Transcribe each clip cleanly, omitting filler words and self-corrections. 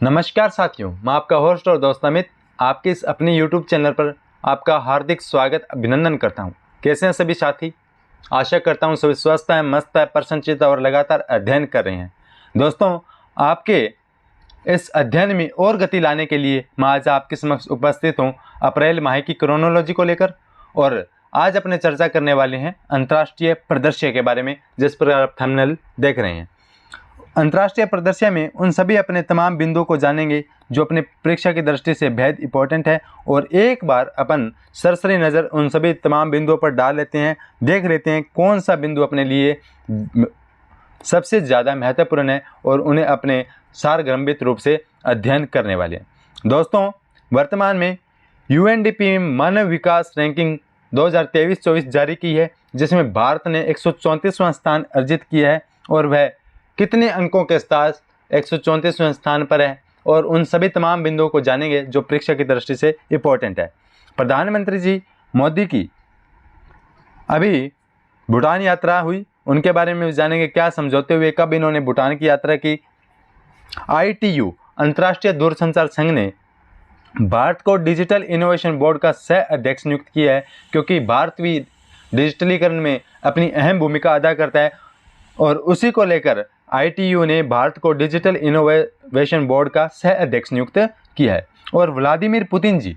नमस्कार साथियों, मैं आपका होस्ट और दोस्त अमित आपके इस अपने YouTube चैनल पर आपका हार्दिक स्वागत अभिनंदन करता हूं। कैसे हैं सभी साथी? आशा करता हूं सभी स्वस्थ हैं, मस्त है, प्रसन्नचित्त और लगातार अध्ययन कर रहे हैं। दोस्तों, आपके इस अध्ययन में और गति लाने के लिए मैं आज आपके समक्ष उपस्थित हूँ अप्रैल माह की क्रोनोलॉजी को लेकर। और आज अपने चर्चा करने वाले हैं अंतर्राष्ट्रीय परिदृश्य के बारे में, जिस पर आप थंबनेल देख रहे हैं। अंतर्राष्ट्रीय परिदृश्य में उन सभी अपने तमाम बिंदुओं को जानेंगे जो अपने परीक्षा की दृष्टि से बेहद इंपॉर्टेंट है, और एक बार अपन सरसरी नज़र उन सभी तमाम बिंदुओं पर डाल लेते हैं, देख लेते हैं कौन सा बिंदु अपने लिए सबसे ज़्यादा महत्वपूर्ण है और उन्हें अपने सारगर्भित रूप से अध्ययन करने वाले हैं। दोस्तों, वर्तमान में यूएनडीपी मानव विकास रैंकिंग 2023-24 जारी की है, जिसमें भारत ने 134वां स्थान अर्जित किया है और वह कितने अंकों के साथ 134वें स्थान पर है, और उन सभी तमाम बिंदुओं को जानेंगे जो परीक्षा की दृष्टि से इंपॉर्टेंट है। प्रधानमंत्री जी मोदी की अभी भूटान यात्रा हुई, उनके बारे में जानेंगे, क्या समझौते हुए, कब इन्होंने भूटान की यात्रा की। ITU अंतर्राष्ट्रीय दूरसंचार संघ ने भारत को डिजिटल इनोवेशन बोर्ड का सह अध्यक्ष नियुक्त किया है, क्योंकि भारत भी डिजिटलीकरण में अपनी अहम भूमिका अदा करता है, और उसी को लेकर ITU ने भारत को डिजिटल इनोवेशन बोर्ड का सह अध्यक्ष नियुक्त किया है। और व्लादिमीर पुतिन जी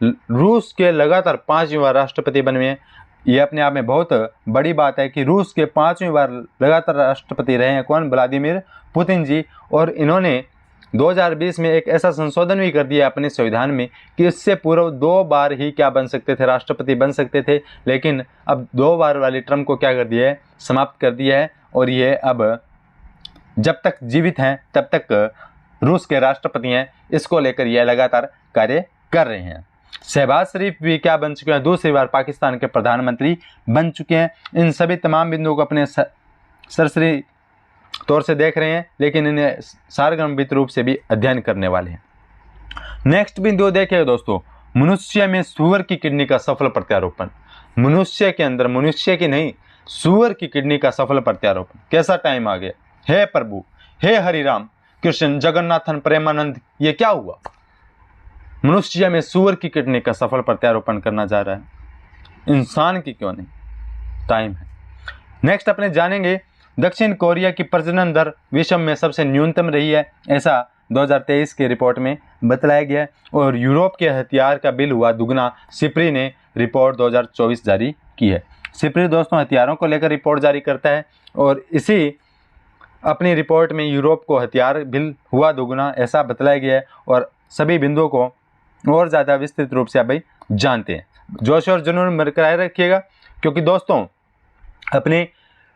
रूस के लगातार 5वीं बार राष्ट्रपति बने हैं। ये अपने आप में बहुत बड़ी बात है कि रूस के 5वीं बार लगातार राष्ट्रपति रहे हैं कौन? व्लादिमीर पुतिन जी। और इन्होंने 2020 में एक ऐसा संशोधन भी कर दिया अपने संविधान में कि इससे पूर्व 2 बार ही क्या बन सकते थे, राष्ट्रपति बन सकते थे, लेकिन अब 2 बार वाली टर्म को क्या कर दिया है, समाप्त कर दिया है। और ये अब जब तक जीवित हैं तब तक रूस के राष्ट्रपति हैं, इसको लेकर यह लगातार कार्य कर रहे हैं। शहबाज शरीफ भी क्या बन चुके हैं? दूसरी बार पाकिस्तान के प्रधानमंत्री बन चुके हैं। इन सभी तमाम बिंदुओं को अपने सरसरी तौर से देख रहे हैं, लेकिन इन्हें सारगर्भित रूप से भी अध्ययन करने वाले हैं। नेक्स्ट बिंदु देखिए दोस्तों, मनुष्य में सूअर की किडनी का सफल प्रत्यारोपण। मनुष्य के अंदर, मनुष्य की नहीं, सूअर की किडनी का सफल प्रत्यारोपण। कैसा टाइम आ गया! हे प्रभु, हे हरिराम कृष्ण जगन्नाथन प्रेमानंद, ये क्या हुआ? मनुष्य में सूअर की किडनी का सफल प्रत्यारोपण करना जा रहा है, इंसान की क्यों नहीं? टाइम है। नेक्स्ट अपने जानेंगे, दक्षिण कोरिया की प्रजनन दर विश्व में सबसे न्यूनतम रही है, ऐसा 2023 की रिपोर्ट में बतलाया गया है। और यूरोप के हथियार का बिल हुआ दुगना, सिप्री ने रिपोर्ट 2024 जारी की है। सिप्री दोस्तों हथियारों को लेकर रिपोर्ट जारी करता है, और इसी अपनी रिपोर्ट में यूरोप को हथियार बिल हुआ दुगना ऐसा बतलाया गया है, और सभी बिंदुओं को और ज़्यादा विस्तृत रूप से आप भाई जानते हैं। जोश और जुनून बरकरार रखिएगा, क्योंकि दोस्तों अपने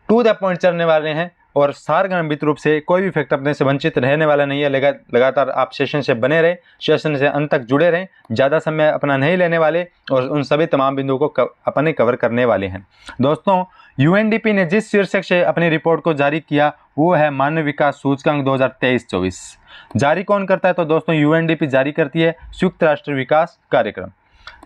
टू द पॉइंट चलने वाले हैं, और सारगर्भित रूप से कोई भी फैक्ट अपने से वंचित रहने वाला नहीं है। लगातार आप सेशन से बने रहें, सेशन से अंत तक जुड़े रहें, ज़्यादा समय अपना नहीं लेने वाले, और उन सभी तमाम बिंदुओं को अपने कवर करने वाले हैं। दोस्तों, UNDP ने जिस शीर्षक से अपनी रिपोर्ट को जारी किया वो है मानव विकास सूचकांक 2023-24। जारी कौन करता है? तो दोस्तों UNDP जारी करती है संयुक्त राष्ट्र विकास कार्यक्रम।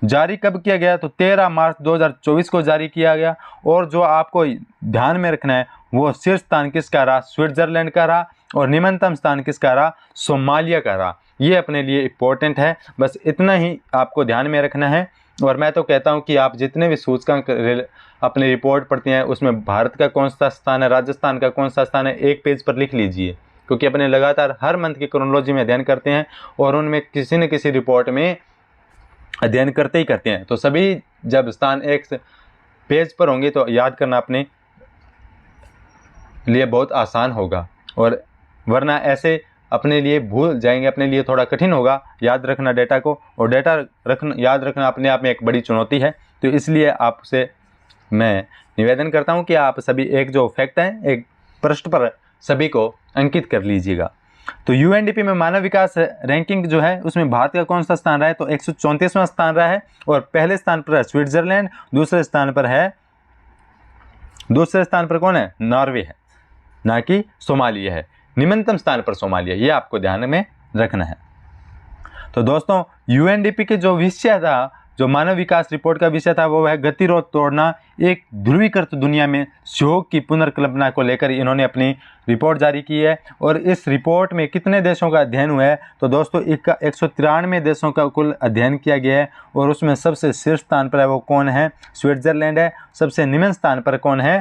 जारी कब किया गया? तो 13 मार्च 2024 को जारी किया गया। और जो आपको ध्यान में रखना है, वो शीर्ष स्थान किसका रहा? स्विट्जरलैंड का रहा, और निम्नतम स्थान किसका रहा? सोमालिया का रहा। ये अपने लिए इम्पोर्टेंट है, बस इतना ही आपको ध्यान में रखना है। और मैं तो कहता हूं कि आप जितने भी सूचकांक अपनी रिपोर्ट पढ़ते हैं, उसमें भारत का कौन सा स्थान है, राजस्थान का कौन सा स्थान है, एक पेज पर लिख लीजिए, क्योंकि अपने लगातार हर मंथ की क्रोनोलॉजी में अध्ययन करते हैं, और उनमें किसी न किसी रिपोर्ट में अध्ययन करते ही करते हैं। तो सभी जब स्थान एक पेज पर होंगे तो याद करना अपने लिए बहुत आसान होगा, और वरना ऐसे अपने लिए भूल जाएंगे, अपने लिए थोड़ा कठिन होगा याद रखना डेटा को, और डेटा याद रखना अपने आप में एक बड़ी चुनौती है। तो इसलिए आपसे मैं निवेदन करता हूं कि आप सभी एक जो फैक्ट है एक पृष्ठ पर सभी को अंकित कर लीजिएगा। तो UNDP में मानव विकास रैंकिंग जो है उसमें भारत का कौन सा स्थान रहा है? तो 134वां स्थान रहा है, और पहले स्थान पर है स्विट्जरलैंड, दूसरे स्थान पर कौन है? नॉर्वे है, ना कि सोमालिया है। निम्नतम स्थान पर सोमालिया, ये आपको ध्यान में रखना है। तो दोस्तों UNDP के जो विषय था जो मानव विकास रिपोर्ट का विषय था वो है गतिरोध तोड़ना एक ध्रुवीकृत दुनिया में सहयोग की पुनर्कल्पना को लेकर इन्होंने अपनी रिपोर्ट जारी की है। और इस रिपोर्ट में कितने देशों का अध्ययन हुआ है, तो दोस्तों 193 देशों का कुल अध्ययन किया गया है। और उसमें सबसे शीर्ष स्थान पर है वो कौन है, स्विट्जरलैंड है। सबसे निम्न स्थान पर कौन है,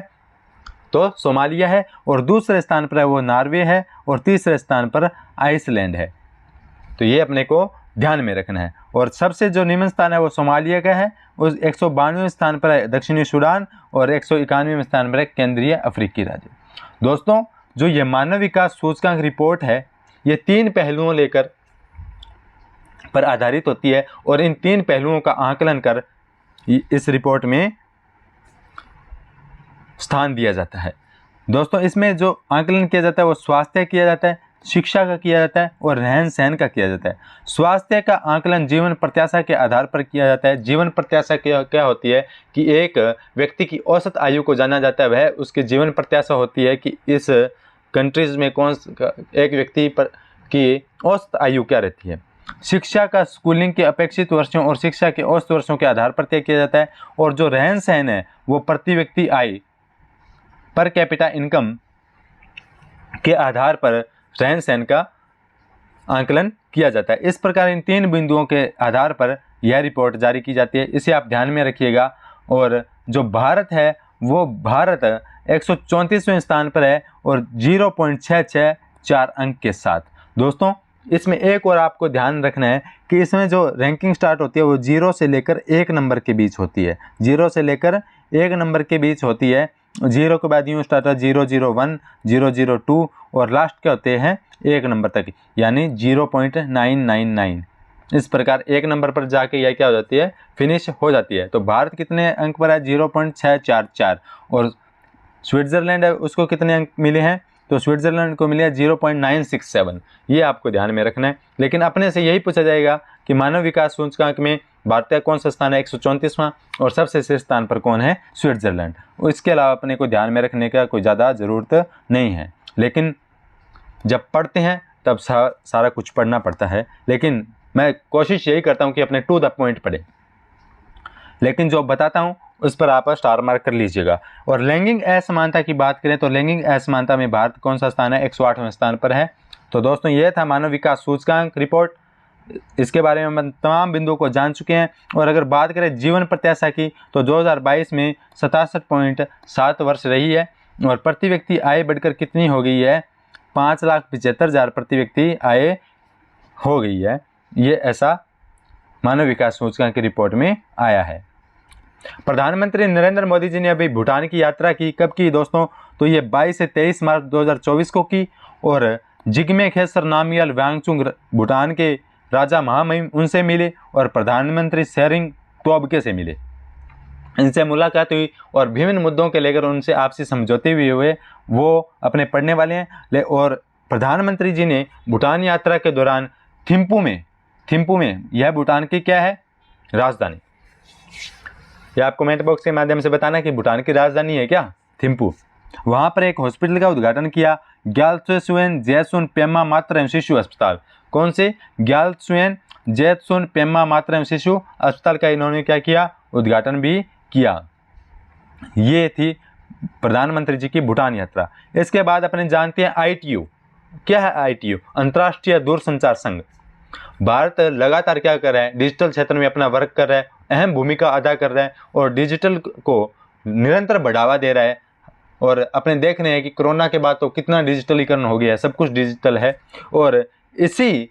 तो सोमालिया है। और दूसरे स्थान पर है वो नॉर्वे है। और तीसरे स्थान पर आइसलैंड है। तो ये अपने को ध्यान में रखना है। और सबसे जो निम्न स्थान है वो सोमालिया का है। उस 192वें स्थान पर है दक्षिणी सूडान और 191वें स्थान पर है केंद्रीय अफ्रीकी राज्य। दोस्तों जो ये मानव विकास सूचकांक रिपोर्ट है ये 3 पहलुओं लेकर पर आधारित होती है और इन 3 पहलुओं का आकलन कर इस रिपोर्ट में स्थान दिया जाता है। दोस्तों इसमें जो आकलन किया जाता है वो स्वास्थ्य किया जाता है, शिक्षा का किया जाता है और रहन सहन का किया जाता है। स्वास्थ्य का आकलन जीवन प्रत्याशा के आधार पर किया जाता है। जीवन प्रत्याशा क्या होती है कि एक व्यक्ति की औसत आयु को जाना जाता है, वह उसकी जीवन प्रत्याशा होती है कि इस कंट्रीज में कौन एक व्यक्ति पर की औसत आयु क्या रहती है। शिक्षा का स्कूलिंग के अपेक्षित वर्षों और शिक्षा के औसत वर्षों के आधार पर तय किया जाता है। और जो रहन सहन है वो प्रति व्यक्ति आय पर कैपिटा इनकम के आधार पर रहन सहन का आकलन किया जाता है। इस प्रकार इन 3 बिंदुओं के आधार पर यह रिपोर्ट जारी की जाती है, इसे आप ध्यान में रखिएगा। और जो भारत है वो भारत 134वें स्थान पर है और 0.664 अंक के साथ। दोस्तों इसमें एक और आपको ध्यान रखना है कि इसमें जो रैंकिंग स्टार्ट होती है वो 0 से लेकर 1 नंबर के बीच होती है। 0 से लेकर 1 नंबर के बीच होती है। 0 के बाद यूँ स्टार्ट है 001, 002 और लास्ट के होते हैं 1 नंबर तक, यानी 0.999। इस प्रकार 1 नंबर पर जाके यह क्या हो जाती है, फिनिश हो जाती है। तो भारत कितने अंक पर है, 0.644। और स्विट्ज़रलैंड है उसको कितने अंक मिले हैं, तो स्विट्ज़रलैंड को मिले 0.967। ये आपको ध्यान में रखना है। लेकिन अपने से यही पूछा जाएगा कि मानव विकास सूचकांक में भारत का कौन सा स्थान है, 134वां, और सबसे शीर्ष स्थान पर कौन है, स्विट्ज़रलैंड। इसके अलावा अपने को ध्यान में रखने का कोई ज़्यादा ज़रूरत नहीं है। लेकिन जब पढ़ते हैं तब सारा कुछ पढ़ना पड़ता है। लेकिन मैं कोशिश यही करता हूँ कि अपने टू द पॉइंट पढ़े, लेकिन जो बताता हूँ उस पर आप स्टार मार्क कर लीजिएगा। और लैंगिक असमानता की बात करें तो लैंगिक असमानता में भारत कौन सा स्थान है, 108वें स्थान पर है। तो दोस्तों ये था मानव विकास सूचकांक रिपोर्ट। इसके बारे में हम तमाम बिंदुओं को जान चुके हैं। और अगर बात करें जीवन प्रत्याशा की तो 2022 में 67.7 वर्ष रही है। और प्रति व्यक्ति आय बढ़कर कितनी हो गई है, 5,75,000 प्रति व्यक्ति आय हो गई है। ये ऐसा मानव विकास सूचकांक की रिपोर्ट में आया है। प्रधानमंत्री नरेंद्र मोदी जी ने अभी भूटान की यात्रा की, कब की दोस्तों, तो ये 22 से 23 मार्च 2024 को की। और जिग्मे खेसर नामग्याल वांगचुक भूटान के राजा महामहिम उनसे मिले और प्रधानमंत्री शेरिंग तोब्गे से मिले, इनसे मुलाकात हुई और विभिन्न मुद्दों के लेकर उनसे आपसी समझौते भी हुए, वो अपने पढ़ने वाले हैं। और प्रधानमंत्री जी ने भूटान यात्रा के दौरान थिम्पू में यह भूटान की क्या है, राजधानी, यह आप कमेंट बॉक्स के माध्यम से बताना कि भूटान की राजधानी है क्या, थिम्पू। वहाँ पर एक हॉस्पिटल का उद्घाटन किया, ग्यालत्सुएन जेसुन पेम्मा मातृ एवं शिशु अस्पताल। कौन से, ग्यालत्सुएन जेसुन पेम्मा मातृ एवं शिशु अस्पताल का इन्होंने क्या किया, उद्घाटन भी किया। ये थी प्रधानमंत्री जी की भूटान यात्रा। इसके बाद अपने जानते हैं ITU। क्या है ITU, अंतर्राष्ट्रीय दूरसंचार संघ। भारत लगातार क्या कर रहा है, डिजिटल क्षेत्र में अपना वर्क कर रहा है, अहम भूमिका अदा कर रहा है और डिजिटल को निरंतर बढ़ावा दे रहा है। और अपने देख रहे हैं कि कोरोना के बाद तो कितना डिजिटलीकरण हो गया है, सब कुछ डिजिटल है। और इसी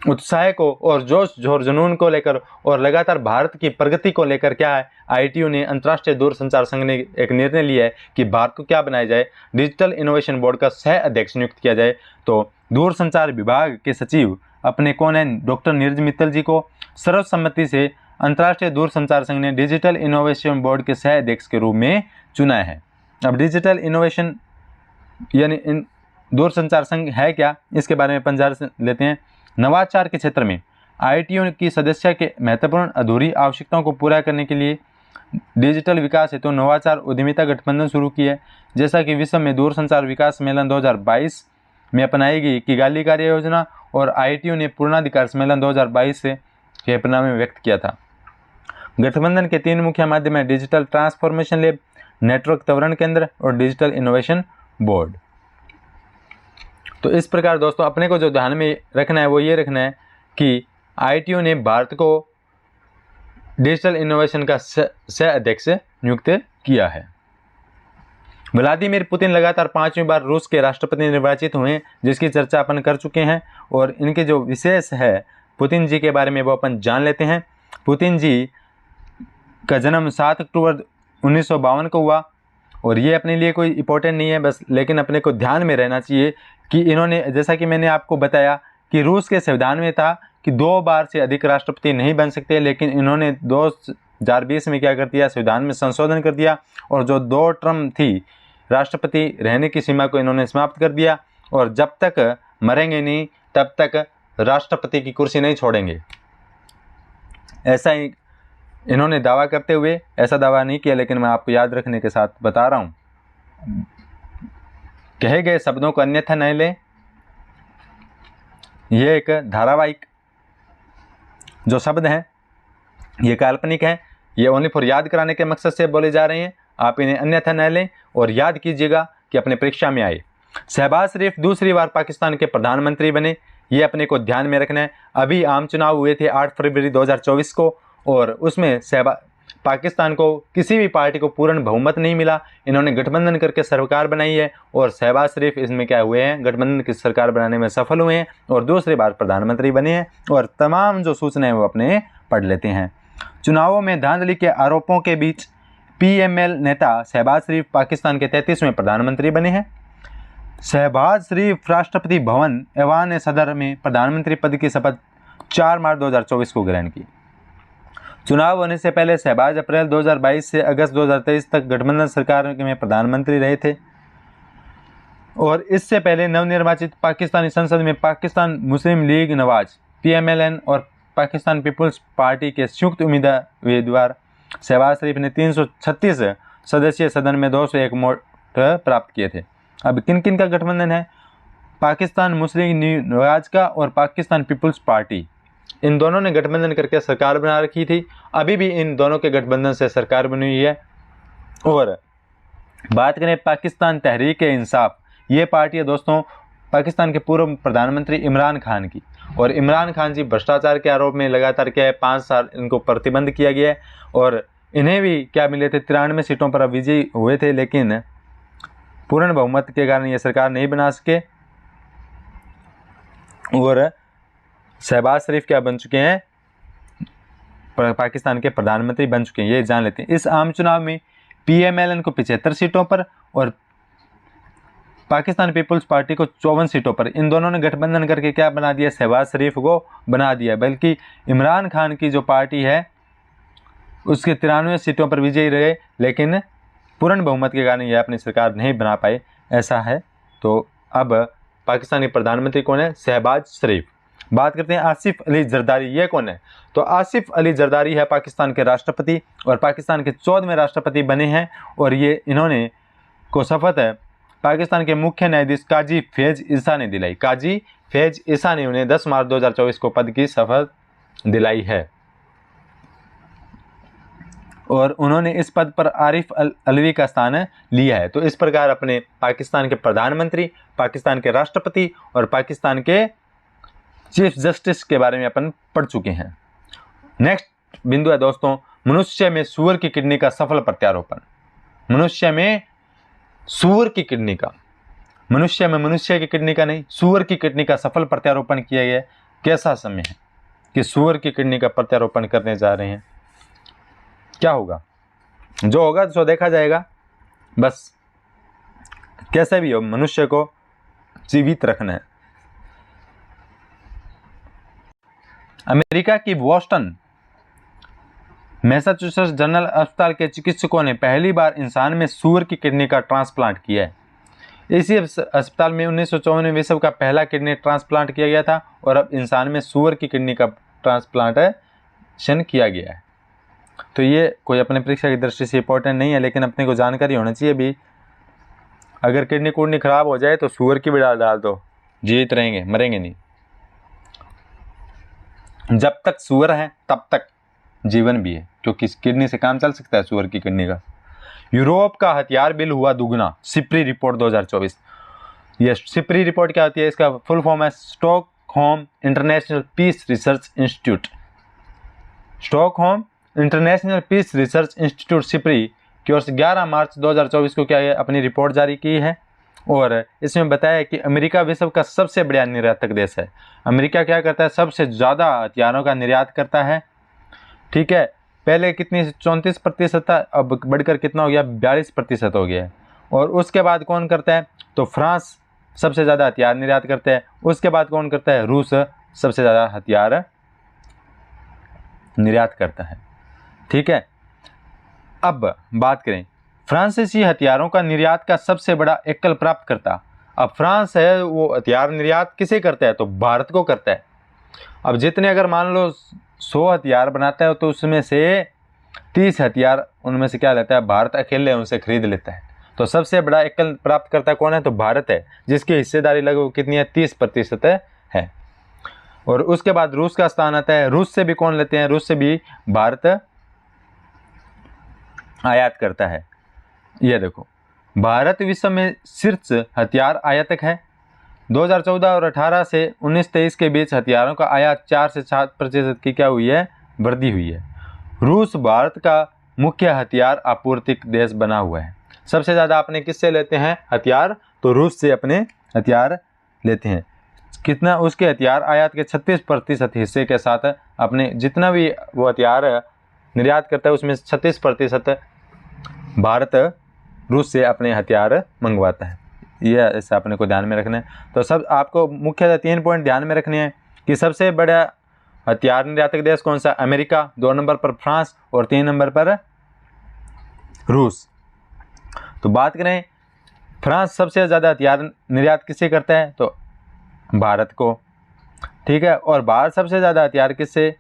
उत्साह को और जोश और जुनून को लेकर और लगातार भारत की प्रगति को लेकर क्या है, ITU ने, अंतर्राष्ट्रीय दूरसंचार संघ ने एक निर्णय लिया है कि भारत को क्या बनाया जाए, डिजिटल इनोवेशन बोर्ड का सह अध्यक्ष नियुक्त किया जाए। तो दूरसंचार विभाग के सचिव अपने कौन है, डॉक्टर नीरज मित्तल जी को सर्वसम्मति से अंतर्राष्ट्रीय दूरसंचार संघ ने डिजिटल इनोवेशन बोर्ड के सह अध्यक्ष के रूप में चुना है। अब डिजिटल इनोवेशन यानी दूरसंचार संघ है क्या, इसके बारे में पंजार से लेते हैं। नवाचार के क्षेत्र में ITU की सदस्य के महत्वपूर्ण अधूरी आवश्यकताओं को पूरा करने के लिए डिजिटल विकास हेतु नवाचार उद्यमिता गठबंधन शुरू की है। जैसा कि विश्व में दूरसंचार विकास सम्मेलन 2022 में अपनाई गई किगाली कार्य योजना और ITU ने पूर्णाधिकार सम्मेलन 2022 से के परिणाम में व्यक्त किया था। गठबंधन के 3 मुख्य माध्यम है डिजिटल ट्रांसफॉर्मेशन लैब, नेटवर्क त्वरण केंद्र और डिजिटल इनोवेशन बोर्ड। तो इस प्रकार दोस्तों अपने को जो ध्यान में रखना है वो ये रखना है कि ITU ने भारत को डिजिटल इनोवेशन का सह अध्यक्ष नियुक्त किया है। व्लादिमीर पुतिन लगातार 5वीं बार रूस के राष्ट्रपति निर्वाचित हुए, जिसकी चर्चा अपन कर चुके हैं। और इनके जो विशेष है पुतिन जी के बारे में वो अपन जान लेते हैं। पुतिन जी का जन्म 7 अक्टूबर 1952 को हुआ और ये अपने लिए कोई इम्पोर्टेंट नहीं है बस, लेकिन अपने को ध्यान में रहना चाहिए कि इन्होंने, जैसा कि मैंने आपको बताया कि रूस के संविधान में था कि 2 बार से अधिक राष्ट्रपति नहीं बन सकते, लेकिन इन्होंने 2020 में क्या कर दिया, संविधान में संशोधन कर दिया और जो 2 टर्म थी राष्ट्रपति रहने की सीमा को इन्होंने समाप्त कर दिया और जब तक मरेंगे नहीं तब तक राष्ट्रपति की कुर्सी नहीं छोड़ेंगे, ऐसा ही इन्होंने दावा करते हुए, ऐसा दावा नहीं किया लेकिन मैं आपको याद रखने के साथ बता रहा हूँ। कहे गए शब्दों को अन्यथा न लें, ये एक धारावाहिक जो शब्द हैं ये काल्पनिक हैं, ये ओनली फॉर याद कराने के मकसद से बोले जा रहे हैं, आप इन्हें अन्यथा न लें और याद कीजिएगा कि अपने परीक्षा में आए। शहबाज शरीफ दूसरी बार पाकिस्तान के प्रधानमंत्री बने, ये अपने को ध्यान में रखना है। अभी आम चुनाव हुए थे 8 फरवरी 2024 को और उसमें पाकिस्तान को किसी भी पार्टी को पूर्ण बहुमत नहीं मिला। इन्होंने गठबंधन करके सरकार बनाई है और शहबाज शरीफ इसमें क्या हुए हैं, गठबंधन की सरकार बनाने में सफल हुए हैं और दूसरी बार प्रधानमंत्री बने हैं और तमाम जो सूचनाएं वो अपने पढ़ लेते हैं। चुनावों में धांधली के आरोपों के बीच PML नेता शहबाज शरीफ पाकिस्तान के 33वें प्रधानमंत्री बने हैं। शहबाज शरीफ राष्ट्रपति भवन ऐवान सदर में प्रधानमंत्री पद की शपथ 4 मार्च 2024 को ग्रहण की। चुनाव होने से पहले शहबाज अप्रैल 2022 से अगस्त 2023 तक गठबंधन सरकार में प्रधानमंत्री रहे थे और इससे पहले नवनिर्वाचित पाकिस्तानी संसद में पाकिस्तान मुस्लिम लीग नवाज PMLN और पाकिस्तान पीपुल्स पार्टी के संयुक्त उम्मीदवार शहबाज शरीफ ने 336 सदस्यीय सदन में 201 वोट प्राप्त किए थे। अब किन किन का गठबंधन है, पाकिस्तान मुस्लिम लीग नवाज का और पाकिस्तान पीपुल्स पार्टी, इन दोनों ने गठबंधन करके सरकार बना रखी थी। अभी भी इन दोनों के गठबंधन से सरकार बनी हुई है। और बात करें पाकिस्तान तहरीक इंसाफ, ये पार्टी है दोस्तों पाकिस्तान के पूर्व प्रधानमंत्री इमरान खान की, और इमरान खान जी भ्रष्टाचार के आरोप में लगातार क्या है 5 साल इनको प्रतिबंध किया गया है और इन्हें भी क्या मिले थे 93 सीटों पर विजयी हुए थे, लेकिन पूर्ण बहुमत के कारण ये सरकार नहीं बना सके और शहबाज शरीफ क्या बन चुके हैं, पाकिस्तान के प्रधानमंत्री बन चुके हैं, ये जान लेते हैं। इस आम चुनाव में PMLN को 75 सीटों पर और पाकिस्तान पीपुल्स पार्टी को 54 सीटों पर, इन दोनों ने गठबंधन करके क्या बना दिया, शहबाज शरीफ को बना दिया। बल्कि इमरान खान की जो पार्टी है उसके 93 सीटों पर विजयी रहे, लेकिन पूर्ण बहुमत के कारण ये अपनी सरकार नहीं बना पाए, ऐसा है। तो अब पाकिस्तानी प्रधानमंत्री कौन है, शहबाज शरीफ। बात करते हैं आसिफ अली जरदारी, ये कौन है, तो आसिफ अली जरदारी है पाकिस्तान के राष्ट्रपति और पाकिस्तान के 14वें राष्ट्रपति बने हैं और ये इन्होंने को शपथ है पाकिस्तान के मुख्य न्यायाधीश काजी फैज ईसा ने दिलाई। काजी फैज ईसा ने उन्हें 10 मार्च 2024 को पद की शपथ दिलाई है और उन्होंने इस पद पर आरिफ अलवी का स्थान लिया है। तो इस प्रकार अपने पाकिस्तान के प्रधानमंत्री, पाकिस्तान के राष्ट्रपति और पाकिस्तान के चीफ जस्टिस के बारे में अपन पढ़ चुके हैं। नेक्स्ट बिंदु है दोस्तों, मनुष्य में सूअर की किडनी का सफल प्रत्यारोपण। मनुष्य में सूअर की किडनी का, मनुष्य में मनुष्य की किडनी का नहीं, सूअर की किडनी का सफल प्रत्यारोपण किया गया। कैसा समय है कि सूअर की किडनी का प्रत्यारोपण करने जा रहे हैं, क्या होगा, जो होगा सो देखा जाएगा। बस कैसे भी हो मनुष्य को जीवित रखना है। अमेरिका की बोस्टन मैसाचुसेट्स जनरल अस्पताल के चिकित्सकों ने पहली बार इंसान में सूअर की किडनी का ट्रांसप्लांट किया है। इसी अस्पताल में 1954 विश्व का पहला किडनी ट्रांसप्लांट किया गया था और अब इंसान में सूअर की किडनी का ट्रांसप्लांटेशन किया गया है। तो ये कोई अपने परीक्षा की दृष्टि से इंपॉर्टेंट नहीं है, लेकिन अपने को जानकारी होना चाहिए भी। अगर किडनी कुडनी खराब हो जाए तो सूअर की भी डाल दो, जीवित रहेंगे, मरेंगे नहीं। जब तक सूअर है तब तक जीवन भी है, क्योंकि किडनी से काम चल सकता है सूअर की किडनी का। यूरोप का हथियार बिल हुआ दुगना, सिप्री रिपोर्ट 2024। ये सिप्री रिपोर्ट क्या होती है? इसका फुल फॉर्म है Stockholm International Peace Research Institute. Stockholm International Peace Research Institute SIPRI की ओर से 11 मार्च 2024 को क्या है अपनी रिपोर्ट जारी की है, और इसमें बताया है कि अमेरिका विश्व का सबसे बड़ा निर्यातक देश है। अमेरिका क्या करता है? सबसे ज़्यादा हथियारों का निर्यात करता है। ठीक है, पहले कितनी 34% था, अब बढ़कर कितना हो गया? 42% हो गया है। और उसके बाद कौन करता है? तो फ्रांस सबसे ज़्यादा हथियार निर्यात करते हैं। उसके बाद कौन करता है? रूस सबसे ज़्यादा हथियार निर्यात करता है। ठीक है, अब बात करें फ्रांसीसी हथियारों का निर्यात का सबसे बड़ा एकल प्राप्तकर्ता। अब फ्रांस है वो हथियार निर्यात किसे करता है? तो भारत को करता है। अब जितने अगर मान लो 100 हथियार बनाता है तो उसमें से 30 हथियार उनमें से क्या लेता है? भारत अकेले उनसे खरीद लेता है। तो सबसे बड़ा एकल प्राप्तकर्ता कौन है? तो भारत है, जिसकी हिस्सेदारी लगभग कितनी है? 30% है। और उसके बाद रूस का स्थान आता है। रूस से भी कौन लेते हैं? रूस से भी भारत आयात करता है। ये देखो, भारत विश्व में शीर्ष हथियार आयातक है। 2014 और 18 से 19-23 के बीच हथियारों का आयात 4 से 7% की क्या हुई है? वृद्धि हुई है। रूस भारत का मुख्य हथियार आपूर्तिक देश बना हुआ है। सबसे ज़्यादा अपने किससे लेते हैं हथियार? तो रूस से अपने हथियार लेते हैं। कितना? उसके हथियार आयात के 36% हिस्से के साथ अपने जितना भी वो हथियार निर्यात करता है उसमें 36% भारत रूस से अपने हथियार मंगवाता है। ये ऐसा अपने को ध्यान में रखना है। तो सब आपको मुख्यतः 3 पॉइंट ध्यान में रखने हैं कि सबसे बड़ा हथियार निर्यातक देश कौन सा? अमेरिका, 2 नंबर पर फ्रांस और 3 नंबर पर रूस। तो बात करें फ्रांस सबसे ज़्यादा हथियार निर्यात किससे करता है? तो भारत को। ठीक है, और भारत सबसे ज़्यादा हथियार किससे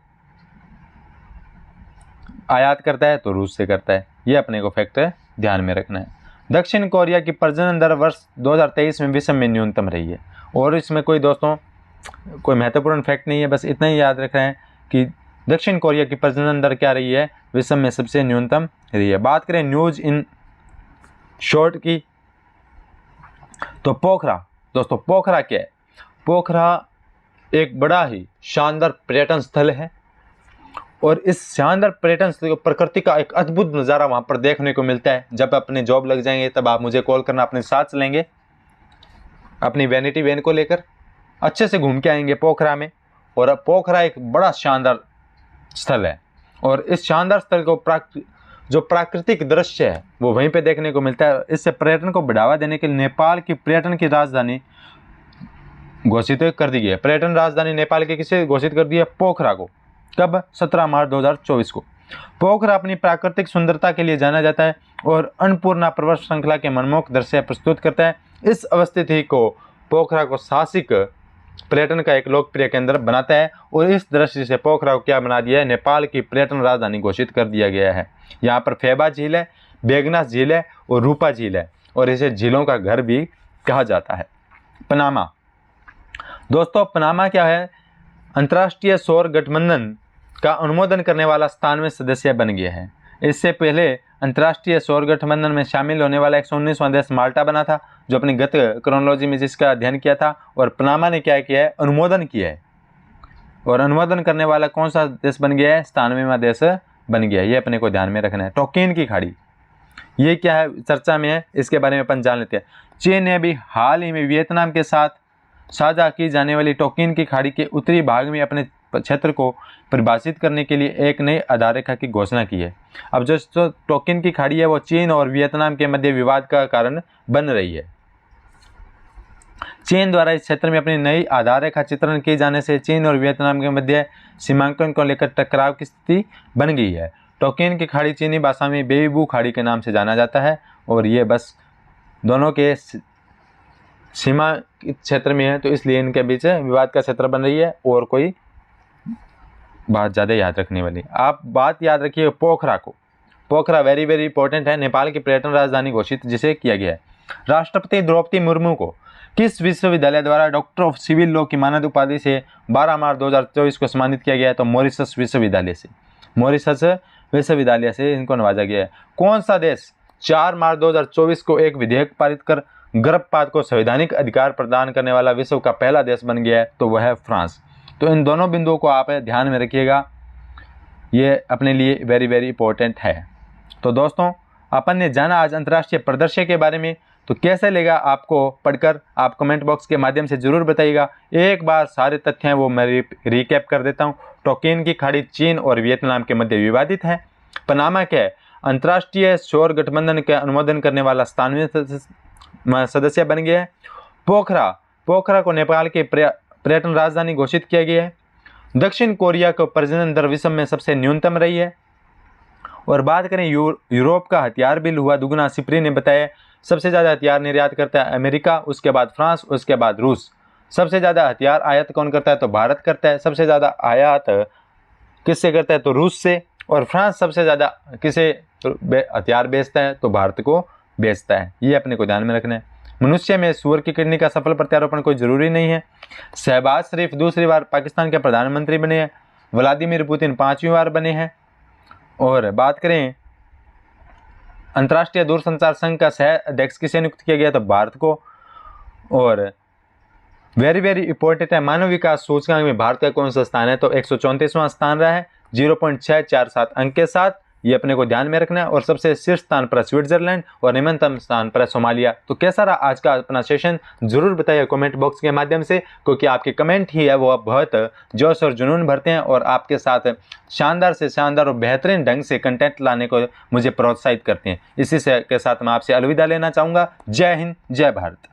आयात करता है? तो रूस से करता है। ये अपने को फैक्ट ध्यान में रखना है। दक्षिण कोरिया की प्रजनन दर वर्ष 2023 में विश्व में न्यूनतम रही है। और इसमें कोई दोस्तों कोई महत्वपूर्ण फैक्ट नहीं है, बस इतना ही याद रख रहे हैं कि दक्षिण कोरिया की प्रजनन दर क्या रही है? विश्व में सबसे न्यूनतम रही है। बात करें न्यूज इन शॉर्ट की, तो पोखरा। दोस्तों पोखरा क्या है? पोखरा एक बड़ा ही शानदार पर्यटन स्थल है, और इस शानदार पर्यटन स्थल को प्रकृति का एक अद्भुत नज़ारा वहाँ पर देखने को मिलता है। जब अपने जॉब लग जाएंगे तब आप मुझे कॉल करना, अपने साथ चलेंगे अपनी वैनिटी वैन को लेकर, अच्छे से घूम के आएंगे पोखरा में। और पोखरा एक बड़ा शानदार स्थल है, और इस शानदार स्थल को जो प्राकृतिक दृश्य है वो वहीं पे देखने को मिलता है। इससे पर्यटन को बढ़ावा देने के लिए नेपाल की पर्यटन की राजधानी घोषित कर दी गई है। पर्यटन राजधानी नेपाल की किसे घोषित कर दी है? पोखरा को। कब? 17 मार्च 2024 को। पोखरा अपनी प्राकृतिक सुंदरता के लिए जाना जाता है और अन्नपूर्णा पर्वत श्रृंखला के मनमोहक दृश्य प्रस्तुत करता है। इस अवस्थिति को पोखरा को साहसिक पर्यटन का एक लोकप्रिय केंद्र बनाता है, और इस दृष्टि से पोखरा को क्या बना दिया है? नेपाल की पर्यटन राजधानी घोषित कर दिया गया है। यहाँ पर फेबा झील है, बेगनास झील है और रूपा झील है, और इसे झीलों का घर भी कहा जाता है। पनामा। दोस्तों पनामा क्या है? अंतर्राष्ट्रीय सौर गठबंधन का अनुमोदन करने वाला 97 सदस्य बन गया है। इससे पहले अंतर्राष्ट्रीय सौर गठबंधन में शामिल होने वाला 119वां देश माल्टा बना था, जो अपनी गत क्रोनोलॉजी में जिसका अध्ययन किया था। और पनामा ने क्या किया है? अनुमोदन किया है। और अनुमोदन करने वाला कौन सा देश बन गया है? 97वां देश बन गया है। ये अपने को ध्यान में रखना है। टोकिन की खाड़ी, ये क्या है? चर्चा में है, इसके बारे में अपन जान लेते हैं। चीन ने अभी हाल ही में वियतनाम के साथ साझा की जाने वाली टोकिन की खाड़ी के उत्तरी भाग में अपने क्षेत्र को परिभाषित करने के लिए एक नई आधार रेखा की घोषणा की है। अब जो टोकिन की खाड़ी है वो चीन और वियतनाम के मध्य विवाद का कारण बन रही है। चीन द्वारा इस क्षेत्र में अपनी नई आधार रेखा चित्रण किए जाने से चीन और वियतनाम के मध्य सीमांकन को लेकर टकराव की स्थिति बन गई है। टोकिन की खाड़ी चीनी भाषा में बेईबू खाड़ी के नाम से जाना जाता है, और ये बस दोनों के सीमा क्षेत्र में है, तो इसलिए इनके बीच विवाद का क्षेत्र बन रही है। और कोई बात ज़्यादा याद रखने वाली, आप बात याद रखिए पोखरा को। पोखरा वेरी वेरी इंपॉर्टेंट है, नेपाल की पर्यटन राजधानी घोषित जिसे किया गया है। राष्ट्रपति द्रौपदी मुर्मू को किस विश्वविद्यालय द्वारा डॉक्टर ऑफ सिविल लॉ की मानद उपाधि से 12 मार्च 2024 को सम्मानित किया गया है? तो मॉरिशस विश्वविद्यालय से, मॉरिशस विश्वविद्यालय से इनको नवाजा गया है। कौन सा देश 4 मार्च 2024 को एक विधेयक पारित कर गर्भपात को संवैधानिक अधिकार प्रदान करने वाला विश्व का पहला देश बन गया है? तो वह है फ्रांस। तो इन दोनों बिंदुओं को आप ध्यान में रखिएगा, ये अपने लिए वेरी वेरी इंपॉर्टेंट है। तो दोस्तों, अपन ने जाना आज अंतर्राष्ट्रीय परिदृश्य के बारे में। तो कैसा लगा आपको पढ़कर, आप कमेंट बॉक्स के माध्यम से जरूर बताइएगा। एक बार सारे तथ्य हैं वो मैं रिकैप कर देता हूँ। टोकिन की खाड़ी चीन और वियतनाम के मध्य विवादित है। पनामा क्या है? अंतर्राष्ट्रीय सौर गठबंधन के अनुमोदन करने वाला 97वां सदस्य बन गया है। पोखरा को नेपाल के पर्यटन राजधानी घोषित किया गया है। दक्षिण कोरिया को प्रजनन दर विश्व में सबसे न्यूनतम रही है। और बात करें यूरोप का हथियार बिल हुआ दुगुना। सिप्री ने बताया सबसे ज़्यादा हथियार निर्यात करता है अमेरिका, उसके बाद फ्रांस, उसके बाद रूस। सबसे ज़्यादा हथियार आयात कौन करता है? तो भारत करता है। सबसे ज़्यादा आयात किससे करता है? तो रूस से। और फ्रांस सबसे ज़्यादा किसे हथियार बेचता है? तो भारत को बेचता है। ये अपने को ध्यान में रखना है। मनुष्य में सूअर की किडनी का सफल प्रत्यारोपण कोई जरूरी नहीं है। शहबाज शरीफ दूसरी बार पाकिस्तान के प्रधानमंत्री बने हैं। व्लादिमीर पुतिन 5वीं बार बने हैं। और बात करें अंतर्राष्ट्रीय दूरसंचार संघ का सह अध्यक्ष किसे नियुक्त किया गया? तो भारत को। और वेरी वेरी इंपॉर्टेंट है, मानव विकास सूचकांक में भारत का कौन सा स्थान है? तो 134वां स्थान रहा है 0.647 अंक के साथ। ये अपने को ध्यान में रखना है। और सबसे शीर्ष स्थान पर स्विट्जरलैंड और निम्नतम स्थान पर सोमालिया। तो कैसा रहा आज का अपना सेशन? जरूर बताइए कमेंट बॉक्स के माध्यम से, क्योंकि आपके कमेंट ही है वो बहुत जोश और जुनून भरते हैं और आपके साथ शानदार से शानदार और बेहतरीन ढंग से कंटेंट लाने को मुझे प्रोत्साहित करते हैं। इसी से के साथ मैं आपसे अलविदा लेना चाहूँगा। जय हिंद, जय भारत।